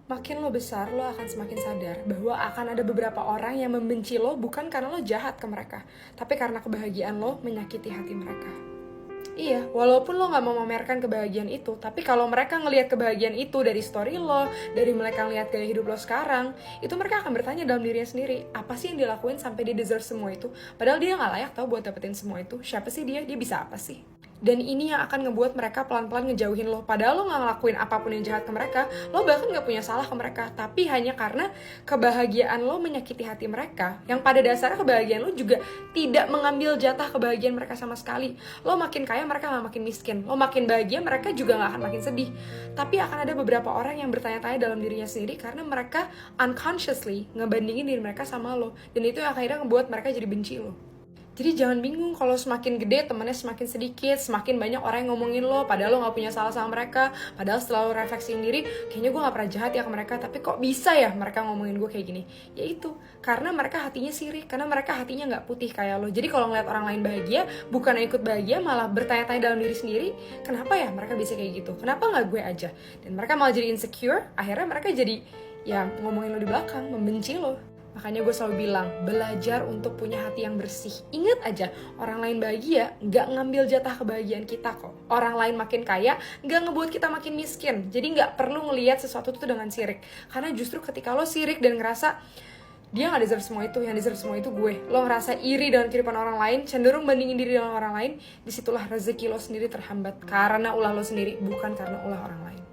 Makin lo besar, lo akan semakin sadar bahwa akan ada beberapa orang yang membenci lo bukan karena lo jahat ke mereka, tapi karena kebahagiaan lo menyakiti hati mereka. Iya, walaupun lo gak mau memamerkan kebahagiaan itu, tapi kalau mereka ngelihat kebahagiaan itu dari story lo, dari mereka ngelihat gaya hidup lo sekarang, itu mereka akan bertanya dalam dirinya sendiri, apa sih yang dilakuin sampai dia deserve semua itu? Padahal dia gak layak tau buat dapetin semua itu. Siapa sih dia? Dia bisa apa sih? Dan ini yang akan ngebuat mereka pelan-pelan ngejauhin lo. Padahal lo gak ngelakuin apapun yang jahat ke mereka, lo bahkan gak punya salah ke mereka. Tapi hanya karena kebahagiaan lo menyakiti hati mereka, yang pada dasarnya kebahagiaan lo juga tidak mengambil jatah kebahagiaan mereka sama sekali. Lo makin kaya, mereka gak makin miskin. Lo makin bahagia, mereka juga gak akan makin sedih. Tapi akan ada beberapa orang yang bertanya-tanya dalam dirinya sendiri karena mereka unconsciously ngebandingin diri mereka sama lo. Dan itu yang akhirnya ngebuat mereka jadi benci lo. Jadi jangan bingung kalau semakin gede temannya semakin sedikit, semakin banyak orang yang ngomongin lo, padahal lo gak punya salah sama mereka. Padahal setelah lo refleksiin diri, kayaknya gue gak pernah jahat ya ke mereka, tapi kok bisa ya mereka ngomongin gue kayak gini? Ya itu, karena mereka hatinya sirik, karena mereka hatinya gak putih kayak lo. Jadi kalau ngeliat orang lain bahagia, bukan ikut bahagia, malah bertanya-tanya dalam diri sendiri, kenapa ya mereka bisa kayak gitu? Kenapa gak gue aja? Dan mereka malah jadi insecure, akhirnya mereka jadi ya ngomongin lo di belakang, membenci lo. Makanya gue selalu bilang, belajar untuk punya hati yang bersih. Ingat aja, orang lain bahagia gak ngambil jatah kebahagiaan kita kok. Orang lain makin kaya gak ngebuat kita makin miskin. Jadi gak perlu ngelihat sesuatu itu dengan sirik. Karena justru ketika lo sirik dan ngerasa dia gak deserve semua itu, yang deserve semua itu gue. Lo ngerasa iri dengan kehidupan orang lain, cenderung bandingin diri dengan orang lain, disitulah rezeki lo sendiri terhambat. Karena ulah lo sendiri, bukan karena ulah orang lain.